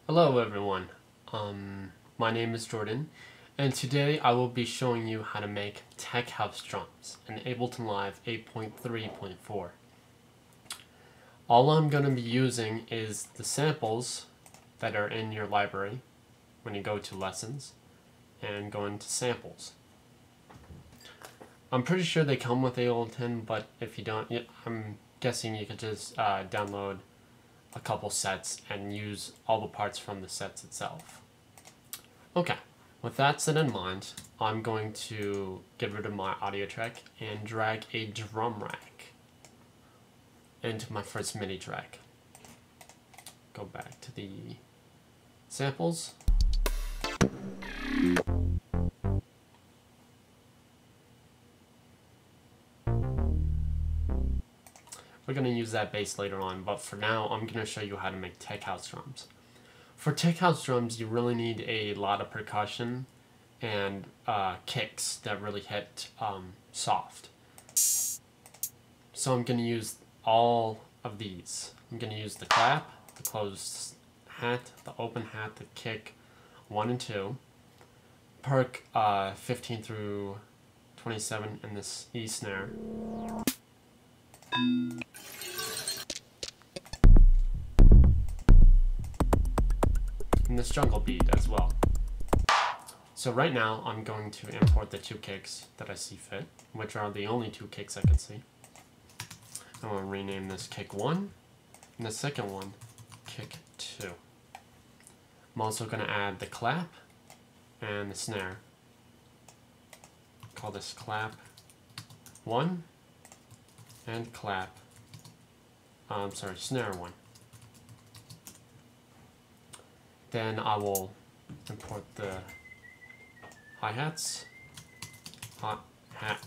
Hello everyone, my name is Jordan, and today I will be showing you how to make tech house drums in Ableton Live 8.3.4. All I'm going to be using is the samples that are in your library when you go to lessons and go into samples. I'm pretty sure they come with Ableton, but if you don't, I'm guessing you could just download a couple sets and use all the parts from the sets itself. Okay, with that set in mind, I'm going to get rid of my audio track and drag a drum rack into my first MIDI track. Go back to the samples. We're going to use that bass later on, but for now I'm going to show you how to make tech house drums. For tech house drums, you really need a lot of percussion and kicks that really hit soft. So I'm going to use all of these. I'm going to use the clap, the closed hat, the open hat, the kick 1 and 2, perk 15 through 27 in this E snare. And this jungle beat as well. So right now I'm going to import the 2 kicks that I see fit, which are the only 2 kicks I can see. I'm going to rename this kick 1 and the second one kick 2. I'm also going to add the clap and the snare. Call this clap 1 and clap, snare 1. Then I will import the hi-hats, hat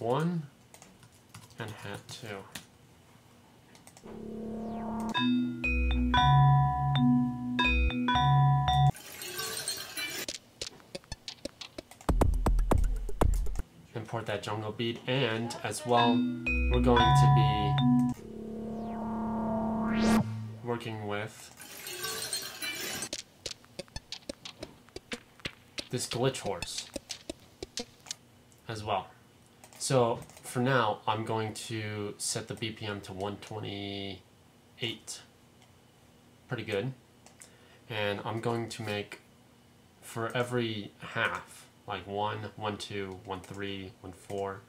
1 and hat 2. Import that jungle beat, and as well we're going to be working with this glitch horse as well. So for now I'm going to set the BPM to 128. Pretty good. And I'm going to make, for every half, like 1, 1, 2, 1, 3, 1, 4,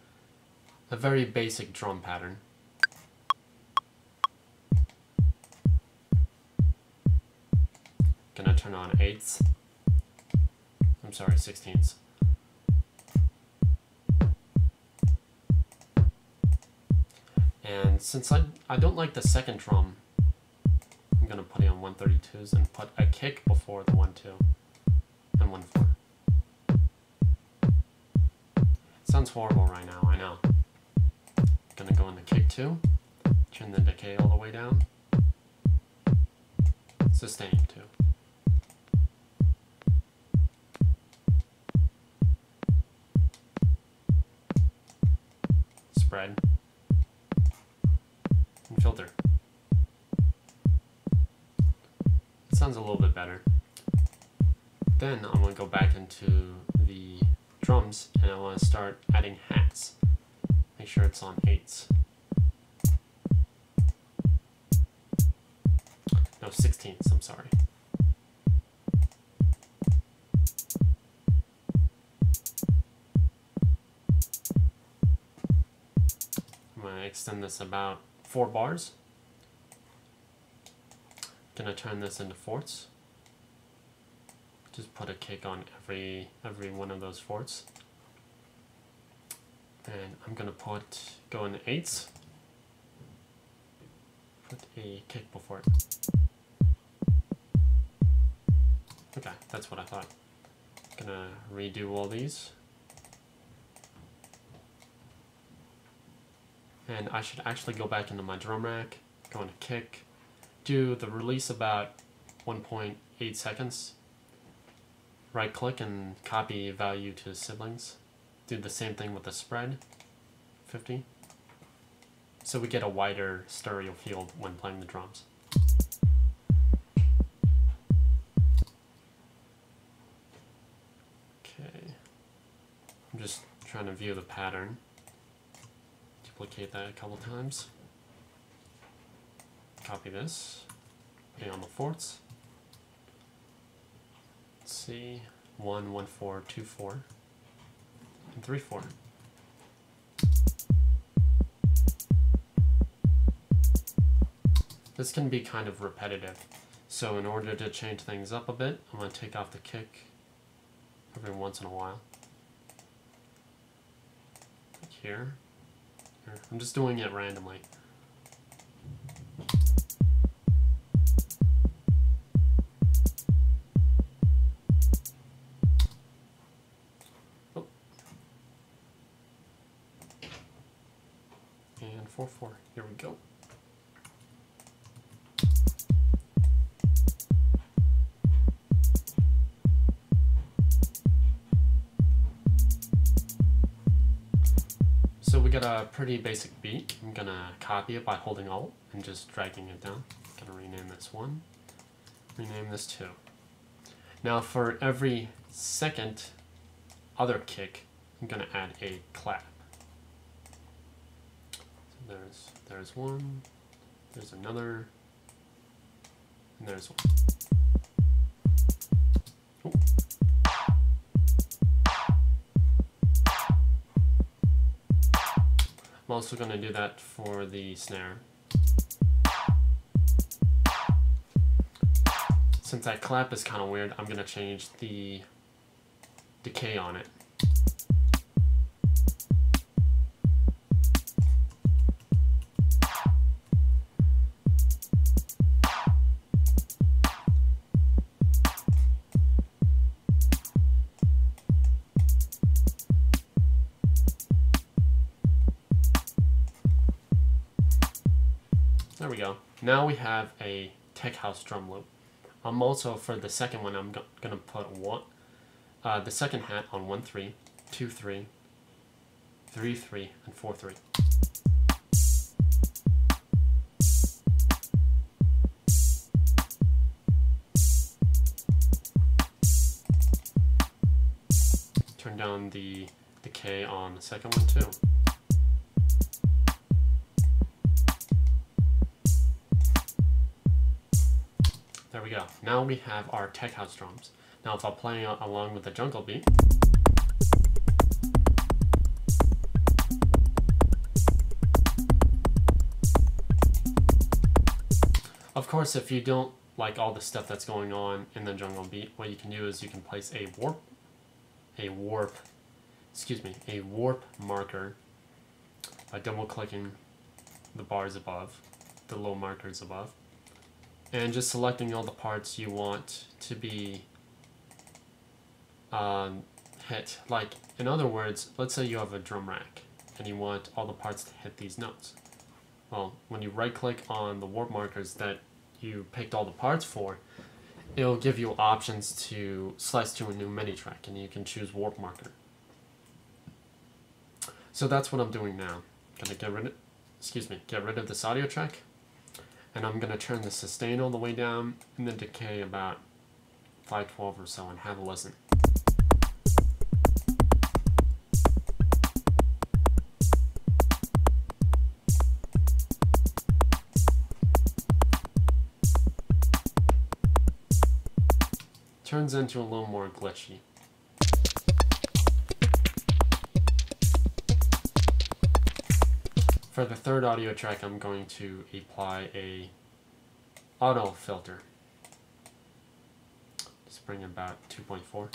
a very basic drum pattern. Gonna turn on 8ths. I'm sorry, 16ths. And since I don't like the second drum, I'm gonna put it on 132s and put a kick before the 1, 2 and 1, 4. Sounds horrible right now, I know. Gonna go into kick 2, turn the decay all the way down, sustain 2. Spread and filter. It sounds a little bit better. Then I'm going to go back into the drums and I want to start adding hats. Make sure it's on 8ths. No, 16ths, I'm sorry. I'm going to extend this about 4 bars. Gonna turn this into 4ths. Just put a kick on every one of those 4ths. And I'm gonna go into 8ths. Put a kick before it. Okay, that's what I thought. Gonna redo all these. And I should actually go back into my drum rack, go into kick, do the release about 1.8 seconds, right click and copy value to siblings, do the same thing with the spread, 50, so we get a wider stereo field when playing the drums. trying to view the pattern. Duplicate that a couple times. Copy this, put it on the fourths. Let's see, 1, 1, 4, 2, 4, and 3, 4. This can be kind of repetitive, so in order to change things up a bit, I'm going to take off the kick every once in a while. Like here. I'm just doing it randomly. Oh. And 4, 4. Here we go. So we got a pretty basic beat. I'm gonna copy it by holding Alt and just dragging it down. I'm gonna rename this 1, rename this 2. Now for every second other kick, I'm gonna add a clap. So there's 1, there's another, and there's 1. Oh. I'm also going to do that for the snare. Since that clap is kind of weird, I'm going to change the decay on it. There we go. Now we have a tech house drum loop. Also for the second one, I'm gonna put the second hat on 1 3, 2 3, 3 3, and 4 3. Turn down the decay on the second one too. There we go. Now we have our tech house drums. Now if I play along with the jungle beat, of course if you don't like all the stuff that's going on in the jungle beat, what you can do is you can place a warp marker by double clicking the bars above, the little markers above, and just selecting all the parts you want to be hit. Like, in other words, let's say you have a drum rack and you want all the parts to hit these notes. Well, when you right click on the warp markers that you picked all the parts for, it'll give you options to slice to a new MIDI track, and you can choose warp marker. So that's what I'm doing now. I'm gonna get rid of this audio track. And I'm going to turn the sustain all the way down and the decay about 512 or so and have a listen. Turns into a little more glitchy. For the third audio track, I'm going to apply a auto filter. Just bring about 2.4.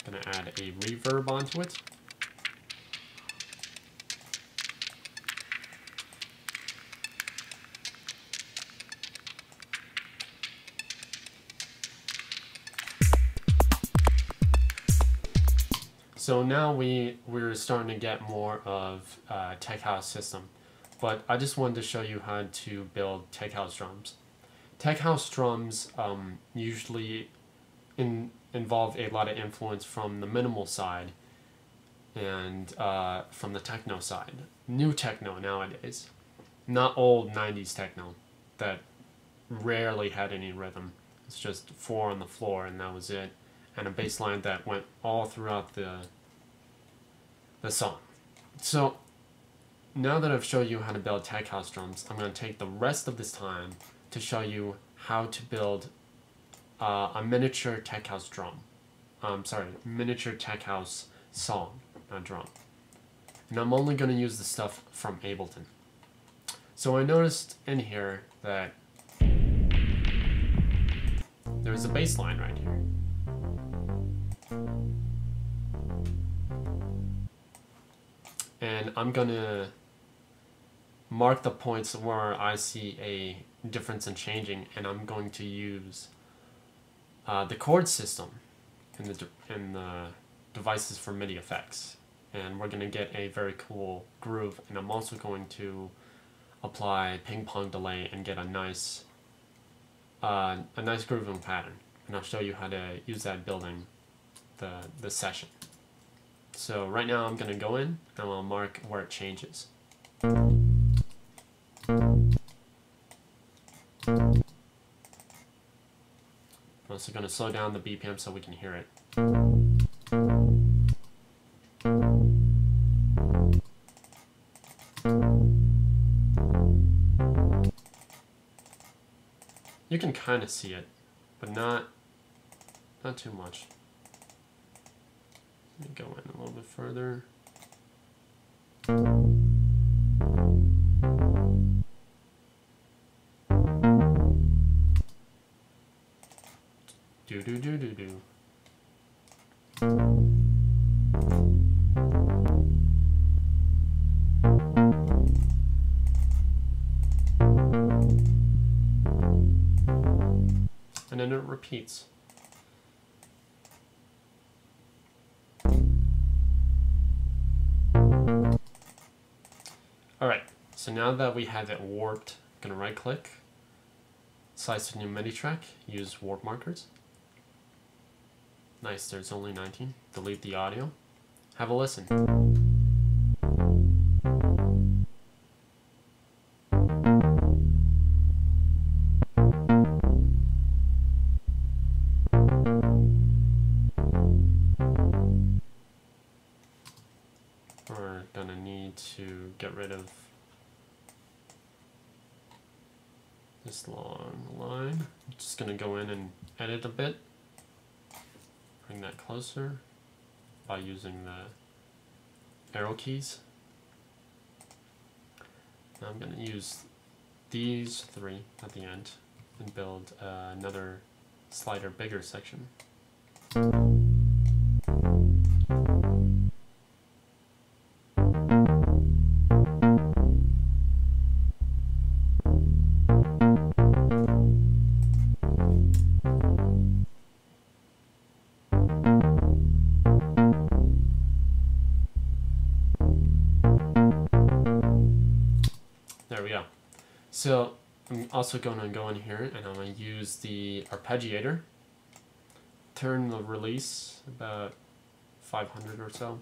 Gonna add a reverb onto it. So now we're starting to get more of a tech house system, but I just wanted to show you how to build tech house drums. Tech house drums usually involve a lot of influence from the minimal side and from the techno side. New techno nowadays, not old 90s techno that rarely had any rhythm. It's just 4 on the floor, and that was it. And a bass line that went all throughout the song. So now that I've showed you how to build tech house drums, I'm going to take the rest of this time to show you how to build a miniature tech house drum. Miniature tech house song, not drum. And I'm only going to use the stuff from Ableton. So I noticed in here that there's a bass line right here. And I'm gonna mark the points where I see a difference in changing, and I'm going to use the chord system in the devices for MIDI effects. And we're gonna get a very cool groove, and I'm also going to apply ping pong delay and get a nice grooving pattern, and I'll show you how to use that building the session. So right now I'm going to go in and I'll mark where it changes. I'm also going to slow down the BPM so we can hear it. You can kind of see it, but not too much. Let me go in a little bit further. Do do do do do. And then it repeats. Alright, so now that we have it warped, I'm going to right click, slice to new MIDI track, use warp markers. Nice, there's only 19. Delete the audio. Have a listen. We're gonna need to get rid of this long line. I'm just gonna go in and edit a bit. Bring that closer by using the arrow keys. Now I'm gonna use these 3 at the end and build another slighter, bigger section. There we go. So I'm also going to go in here and I'm going to use the arpeggiator. Turn the release about 500 or so.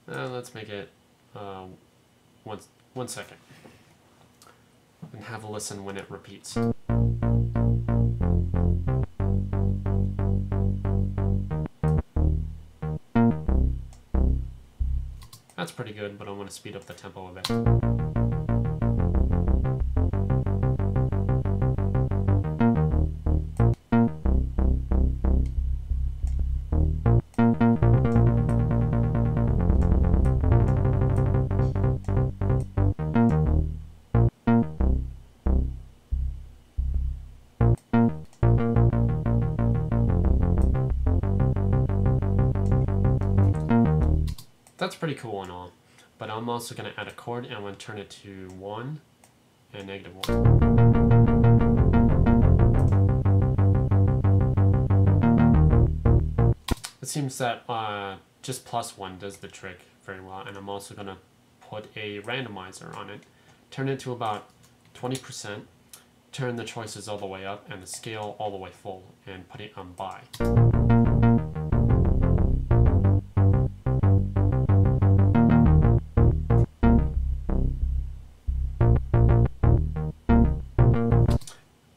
Let's make it 1 second. And have a listen when it repeats. That's pretty good, but I want to speed up the tempo a bit. That's pretty cool and all, but I'm also going to add a chord and I'm going to turn it to 1 and -1. It seems that just +1 does the trick very well, and I'm also going to put a randomizer on it, turn it to about 20%, turn the choices all the way up and the scale all the way full, and put it on buy.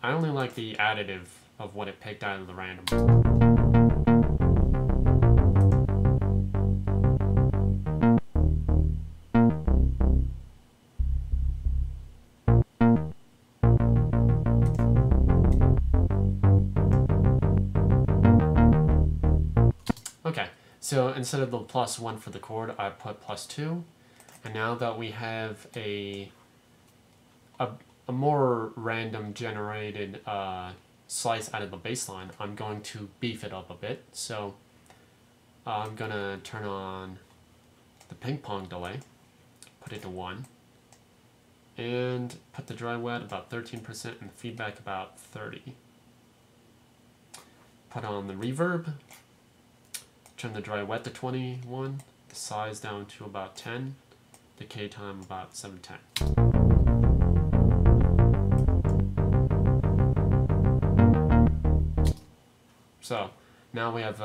I only like the additive of what it picked out of the random. Okay, so instead of the +1 for the chord, I put +2. And now that we have a more random generated slice out of the bass line, I'm going to beef it up a bit. So I'm going to turn on the ping pong delay, put it to 1, and put the dry wet about 13% and the feedback about 30. Put on the reverb, turn the dry wet to 21, the size down to about 10, decay time about 710. So now we have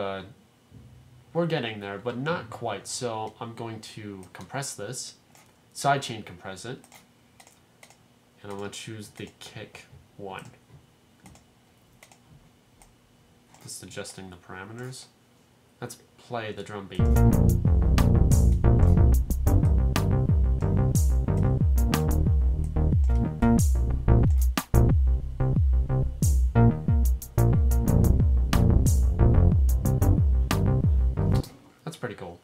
we're getting there, but not quite. So I'm going to compress this, sidechain compress it, and I'm going to choose the kick 1. Just adjusting the parameters. Let's play the drum beat. That's pretty cool.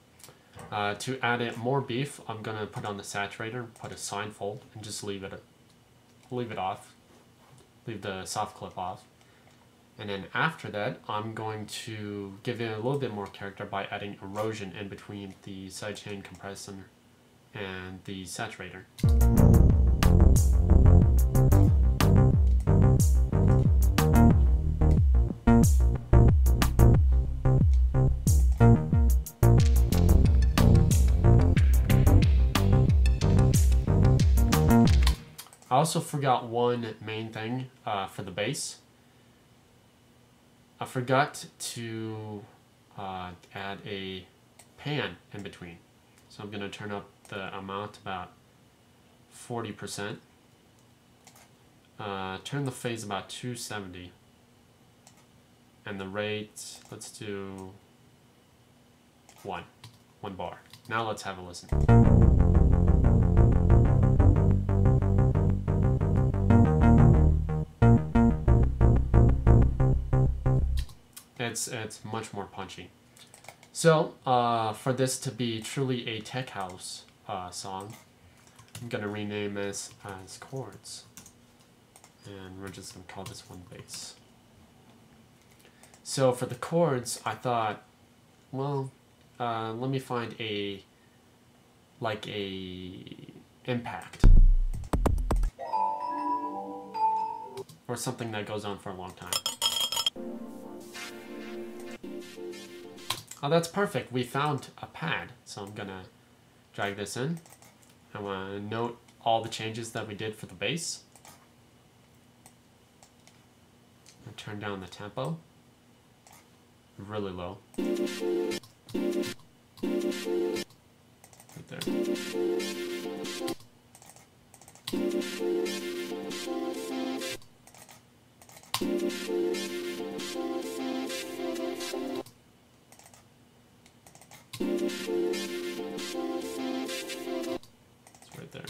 To add it more beef, I'm gonna put on the saturator, put a sine fold, and just leave it off. Leave the soft clip off. And then after that, I'm going to give it a little bit more character by adding erosion in between the sidechain compressor and the saturator. I also forgot one main thing for the bass. I forgot to add a pan in between. So I'm going to turn up the amount about 40%. Turn the phase about 270. And the rate, let's do 1 bar. Now let's have a listen. It's much more punchy. So for this to be truly a tech house song, I'm gonna rename this as Chords, and we're just gonna call this one bass. So for the chords, I thought, well, let me find a impact or something that goes on for a long time. Oh, that's perfect. We found a pad. So I'm gonna drag this in. I want to note all the changes that we did for the bass. And turn down the tempo. Really low. Right there. It's right there.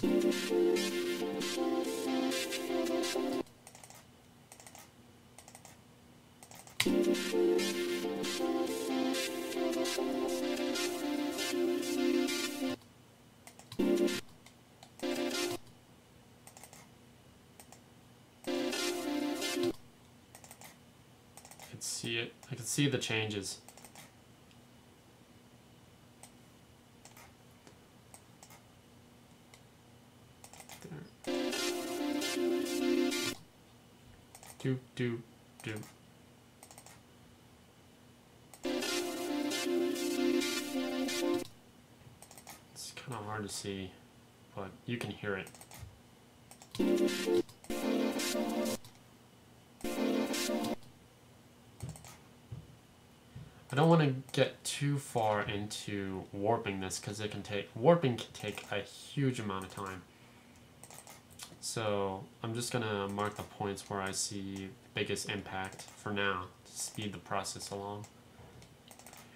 I can see it. I can see the changes. Do, do, do. It's kind of hard to see, but you can hear it. I don't want to get too far into warping this because warping can take a huge amount of time. So I'm just gonna mark the points where I see biggest impact for now to speed the process along.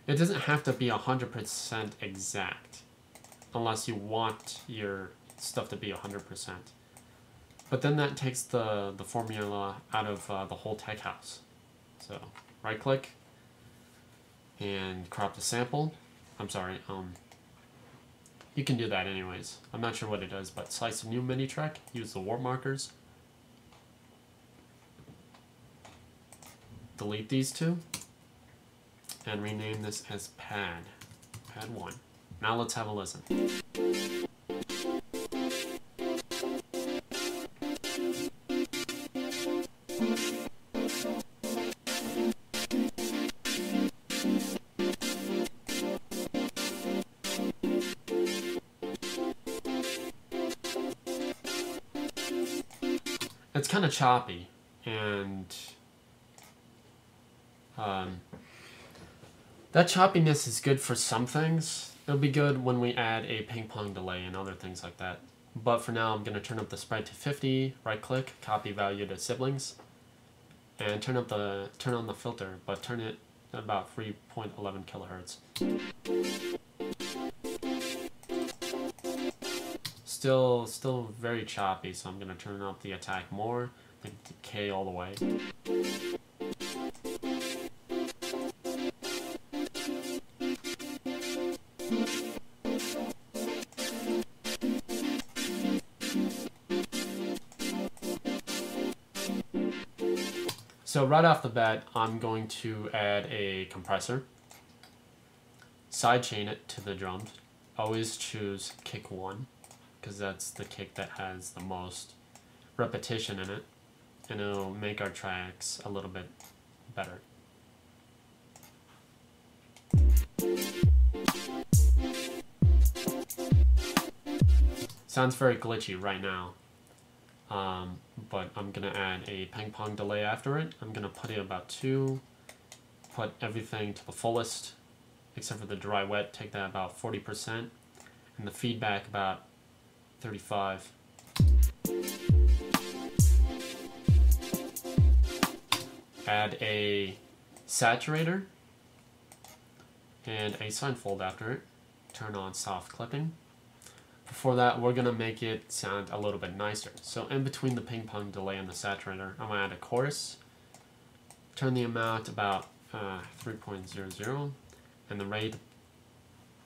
It doesn't have to be 100% exact unless you want your stuff to be 100%. But then that takes the formula out of the whole tech house. So right click and crop the sample. I'm sorry, you can do that anyways. I'm not sure what it does, but slice a new mini track, use the warp markers. Delete these two and rename this as pad 1. Now let's have a listen. It's kind of choppy, and that choppiness is good for some things. It'll be good when we add a ping pong delay and other things like that. But for now, I'm going to turn up the spread to 50, right click, copy value to siblings, and turn on the filter, but turn it at about 3.11 kilohertz. Still very choppy, so I'm going to turn up the attack more, the decay all the way. So right off the bat, I'm going to add a compressor, sidechain it to the drums. Always choose kick 1, because that's the kick that has the most repetition in it, and it'll make our tracks a little bit better. Sounds very glitchy right now, but I'm gonna add a ping pong delay after it. I'm gonna put it about 2, put everything to the fullest, except for the dry wet, take that about 40%, and the feedback about 35. Add a saturator and a sidefold after it. Turn on soft clipping. Before that, we're gonna make it sound a little bit nicer. So in between the ping pong delay and the saturator, I'm gonna add a chorus. Turn the amount about 3.00 and the rate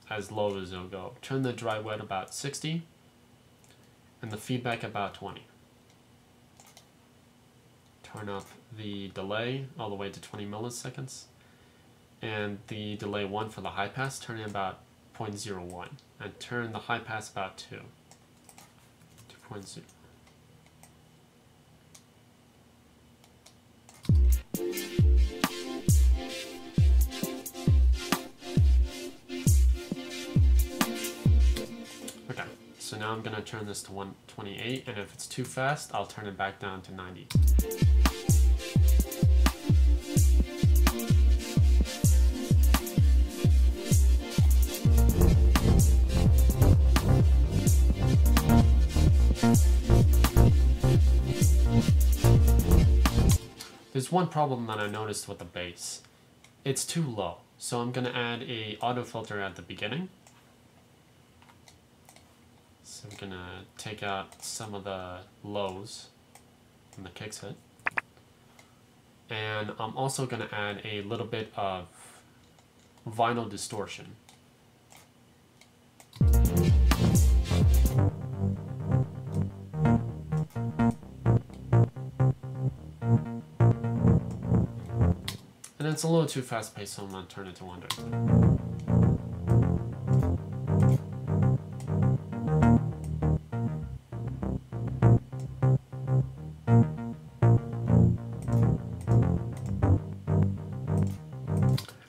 as low as it'll go. Turn the dry wet about 60 and the feedback about 20. Turn up the delay all the way to 20 milliseconds, and the delay 1 for the high pass, turn it about 0.01, and turn the high pass about 2. 2.0. Okay, so now I'm going to turn this to 128, and if it's too fast, I'll turn it back down to 90. There's one problem that I noticed with the bass. It's too low, so I'm going to add a auto filter at the beginning. So I'm going to take out some of the lows when the kicks hit. And I'm also going to add a little bit of vinyl distortion. And it's a little too fast paced, so I'm going to turn it to 100.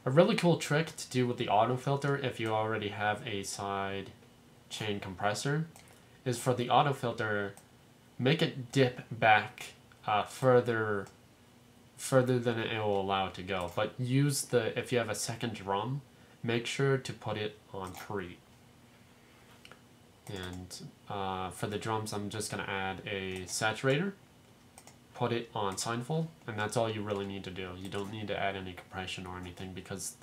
A really cool trick to do with the auto filter, if you already have a side chain compressor, is for the auto filter, make it dip back further than it will allow it to go. But use if you have a second drum, make sure to put it on pre. And for the drums, I'm just going to add a saturator, put it on sidefold, and that's all you really need to do. You don't need to add any compression or anything, because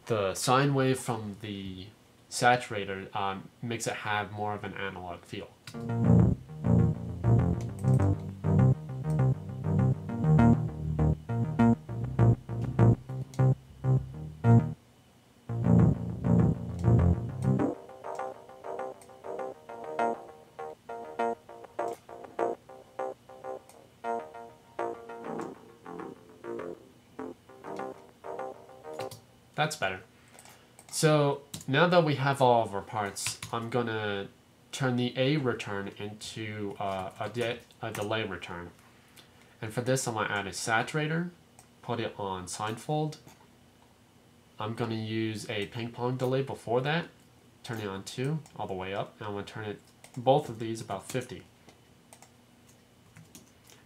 the sine wave from the saturator makes it have more of an analog feel. That's better. So now that we have all of our parts, I'm going to turn the A return into a delay return. And for this, I'm going to add a saturator, put it on sidefold. I'm going to use a ping pong delay before that, turn it on 2 all the way up, and I'm going to turn it, both of these, about 50.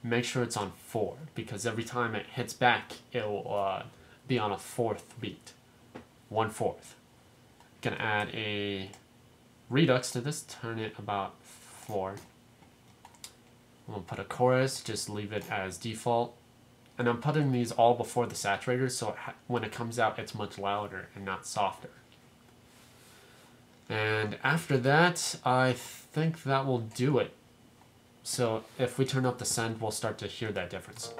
Make sure it's on 4, because every time it hits back, it will be on a 4th beat. 1/4. Gonna add a redux to this, turn it about 4. I'm gonna put a chorus, just leave it as default. And I'm putting these all before the saturator, so when it comes out, it's much louder and not softer. And after that, I think that will do it. So if we turn up the send, we'll start to hear that difference.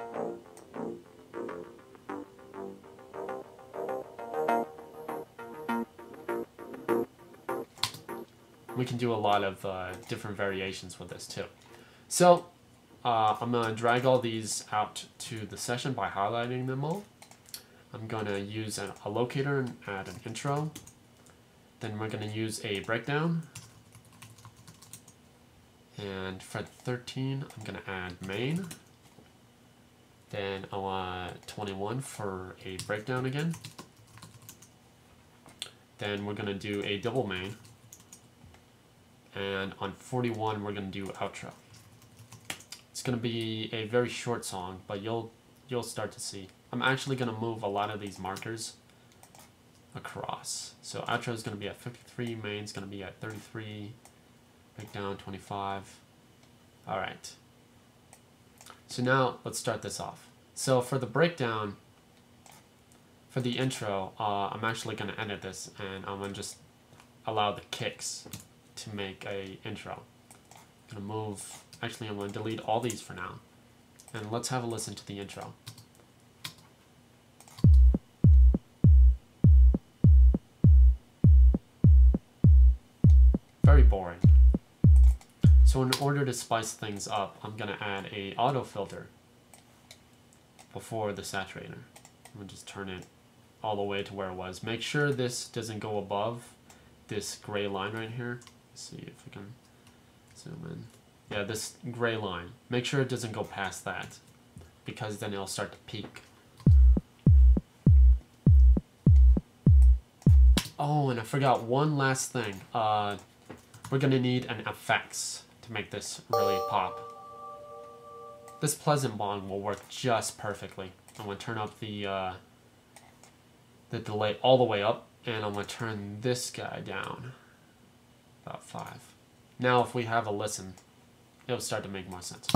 We can do a lot of different variations with this too. So I'm going to drag all these out to the session by highlighting them all. I'm going to use a locator and add an intro. Then we're going to use a breakdown. And for 13, I'm going to add main. Then I want 21 for a breakdown again. Then we're going to do a double main. And on 41, we're going to do outro. It's going to be a very short song, but you'll start to see. I'm actually going to move a lot of these markers across. So outro is going to be at 53, main is going to be at 33, breakdown 25. All right. So now let's start this off. So for the breakdown, for the intro, I'm actually going to edit this, and I'm going to just allow the kicks to make a intro. I'm going to move, actually I'm going to delete all these for now. And let's have a listen to the intro. Very boring. So in order to spice things up, I'm going to add a auto filter before the saturator. I'm going to just turn it all the way to where it was. Make sure this doesn't go above this gray line right here. Let's see if we can zoom in. Yeah, this gray line. Make sure it doesn't go past that, because then it'll start to peak. Oh, and I forgot one last thing. We're going to need an effects to make this really pop. This pleasant bong will work just perfectly. I'm going to turn up the delay all the way up, and I'm going to turn this guy down about 5. Now if we have a listen, it'll start to make more sense.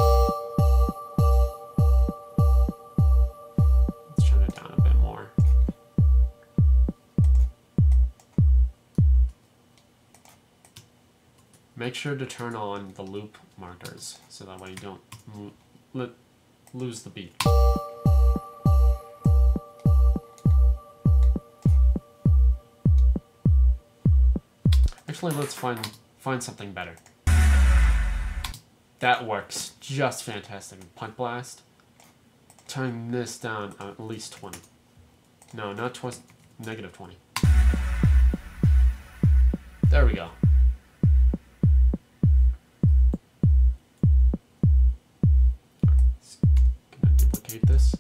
Let's turn it down a bit more. Make sure to turn on the loop markers, so that way you don't lose the beat. Actually, let's find something better. That works just fantastic. Punch blast. Turn this down at least 20. No, not -20. There we go. Gonna duplicate this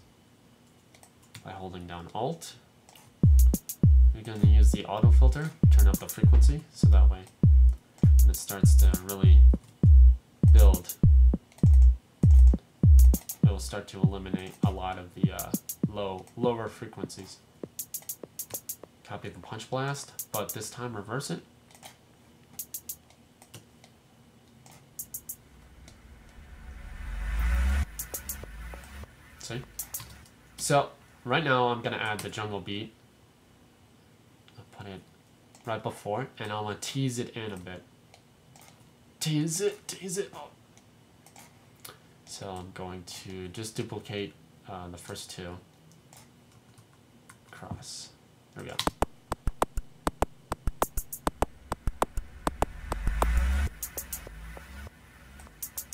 by holding down Alt. We're going to use the auto filter, turn up the frequency, so that way when it starts to really build, it will start to eliminate a lot of the lower frequencies. Copy the punch blast, but this time reverse it. See? So right now I'm gonna add the jungle beat. I'll put it right before, and I'm gonna tease it in a bit. Tease it, tease it. Oh. So I'm going to just duplicate the first two. Cross. There we go.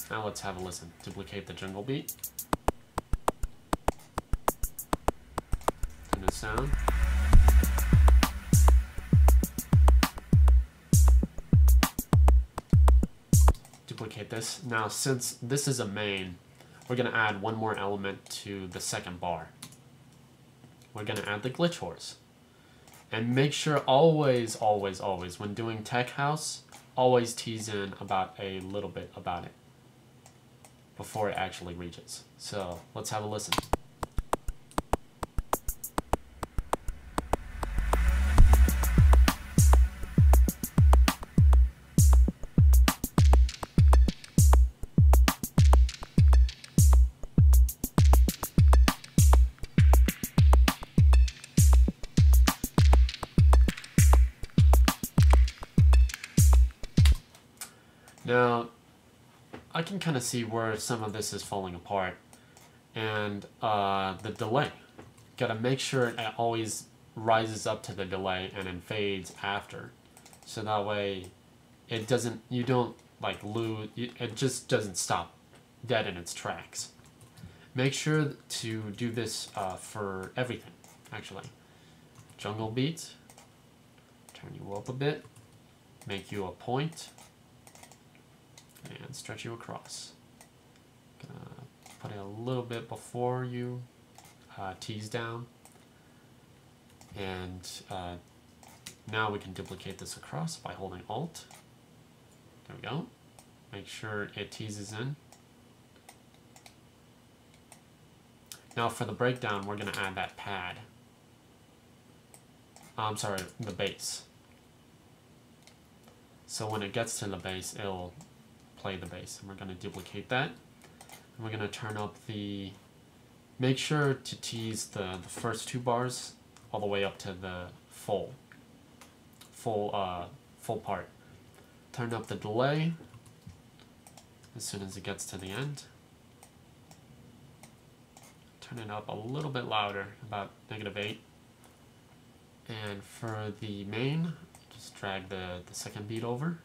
Now let's have a listen. Duplicate the jungle beat. Turn the sound. Duplicate this. Now, since this is a main, we're going to add one more element to the second bar. We're going to add the glitch horse. And make sure always, always, always, when doing tech house, always tease in about a little bit about it before it actually reaches. So let's have a listen. Now, I can kind of see where some of this is falling apart, and the delay. Gotta make sure it always rises up to the delay and then fades after, so that way it doesn't. You don't like lose. It just doesn't stop dead in its tracks. Make sure to do this for everything. Actually, jungle beat. Turn you up a bit. Make you a point. And stretch you across. Put it a little bit before you tease down. And now we can duplicate this across by holding Alt. There we go. Make sure it teases in. Now for the breakdown, we're going to add that pad. I'm sorry, the bass. So when it gets to the bass, it'll play the bass, and we're going to duplicate that, and we're going to turn up the, make sure to tease the first two bars all the way up to the full part. Turn up the delay as soon as it gets to the end. Turn it up a little bit louder, about -8. And for the main, just drag the second beat over.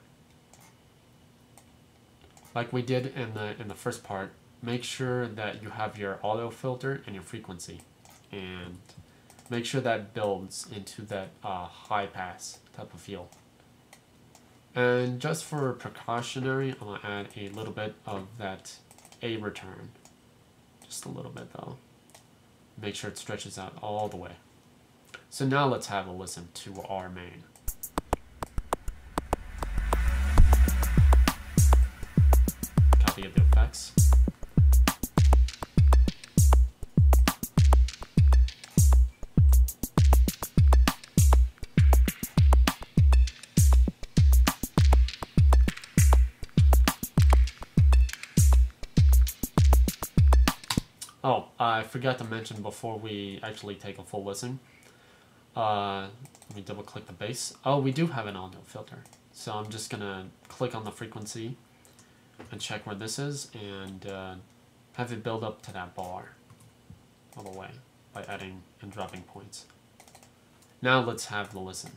Like we did in the first part, make sure that you have your auto filter and your frequency, and make sure that builds into that high pass type of feel. And just for precautionary, I'm gonna add a little bit of that A return, just a little bit though. Make sure it stretches out all the way. So now let's have a listen to our main. Copy of the effects. Oh, I forgot to mention before we actually take a full listen. Let me double click the bass. Oh, we do have an audio filter. So I'm just gonna click on the frequency and check where this is, and have it build up to that bar all the way by adding and dropping points. Now let's have the listen.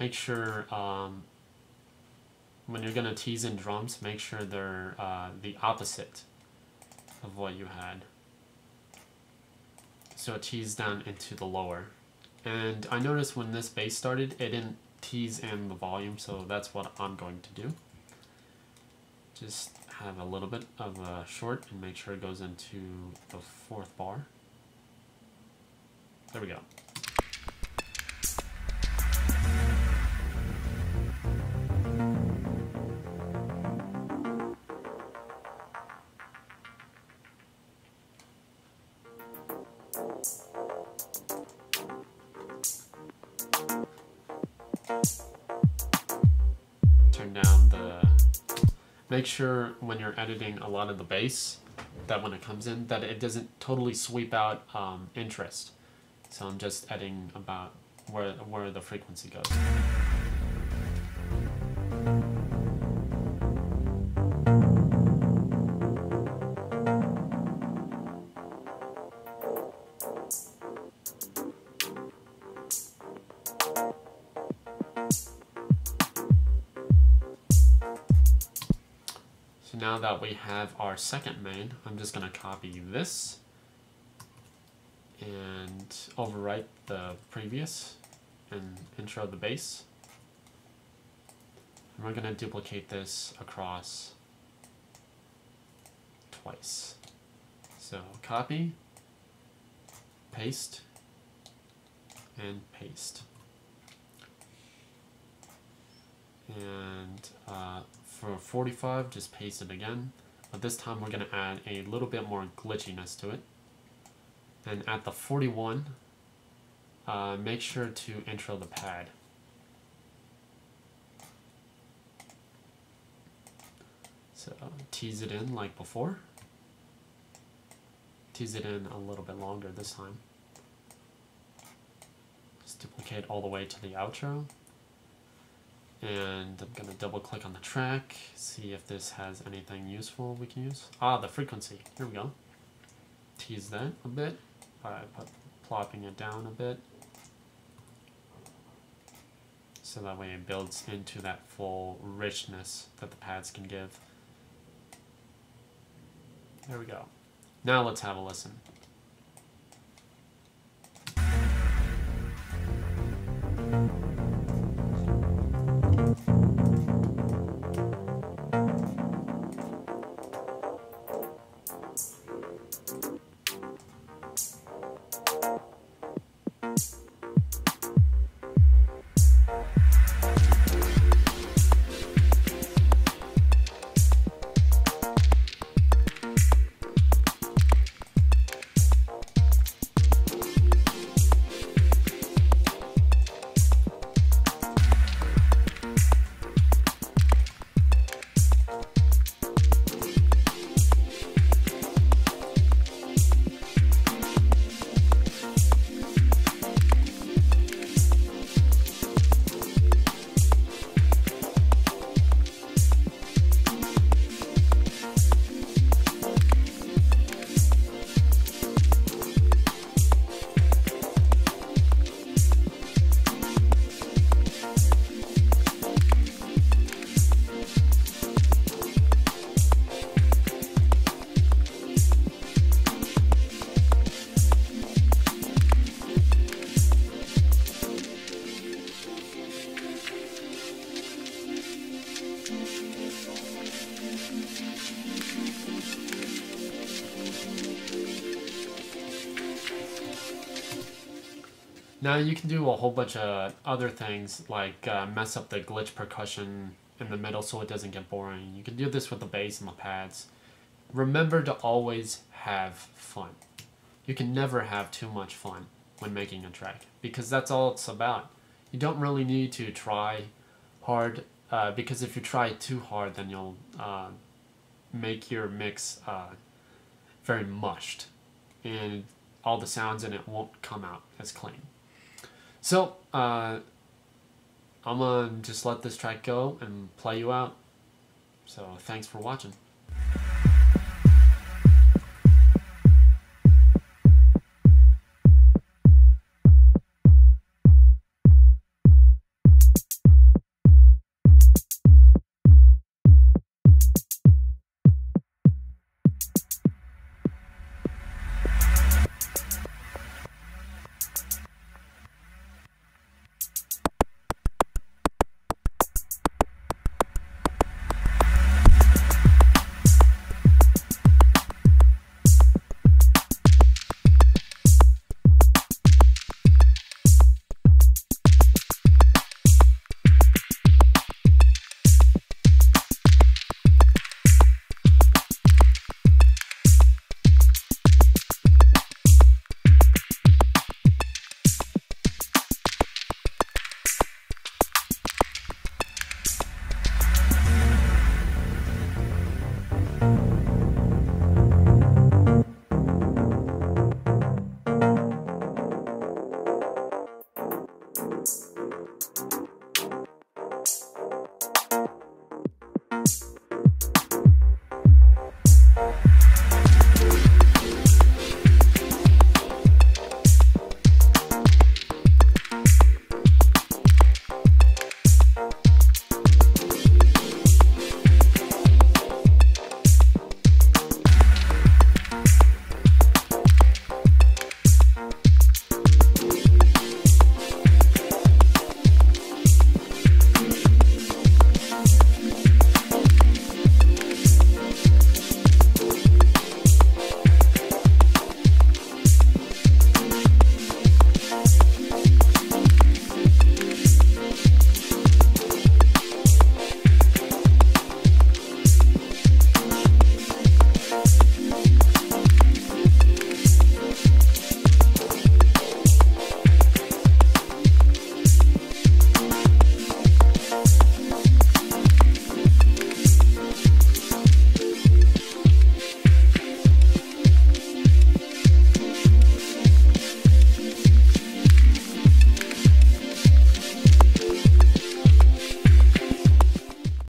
Make sure when you're gonna tease in drums, make sure they're the opposite of what you had. So it teased down into the lower. And I noticed when this bass started, it didn't tease in the volume, so that's what I'm going to do. Just have a little bit of a short and make sure it goes into the fourth bar. There we go. Turn down the... Make sure when you're editing a lot of the bass, that when it comes in, that it doesn't totally sweep out interest. So I'm just editing about where the frequency goes. So now that we have our second main, I'm just going to copy this and overwrite the previous and intro the bass. And we're going to duplicate this across twice. So copy, paste, and paste. And for 45, just paste it again. But this time we're going to add a little bit more glitchiness to it. And at the 41, make sure to intro the pad. So tease it in like before. Tease it in a little bit longer this time. Just duplicate all the way to the outro. And I'm going to double click on the track, see if this has anything useful we can use. Ah, the frequency. Here we go. Tease that a bit by plopping it down a bit. So that way it builds into that full richness that the pads can give. There we go. Now let's have a listen. Now you can do a whole bunch of other things like mess up the glitch percussion in the middle so it doesn't get boring. You can do this with the bass and the pads. Remember to always have fun. You can never have too much fun when making a track because that's all it's about. You don't really need to try hard because if you try too hard then you'll make your mix very mushed and all the sounds in it won't come out as clean. So, I'm gonna just let this track go and play you out. So, thanks for watching. bye.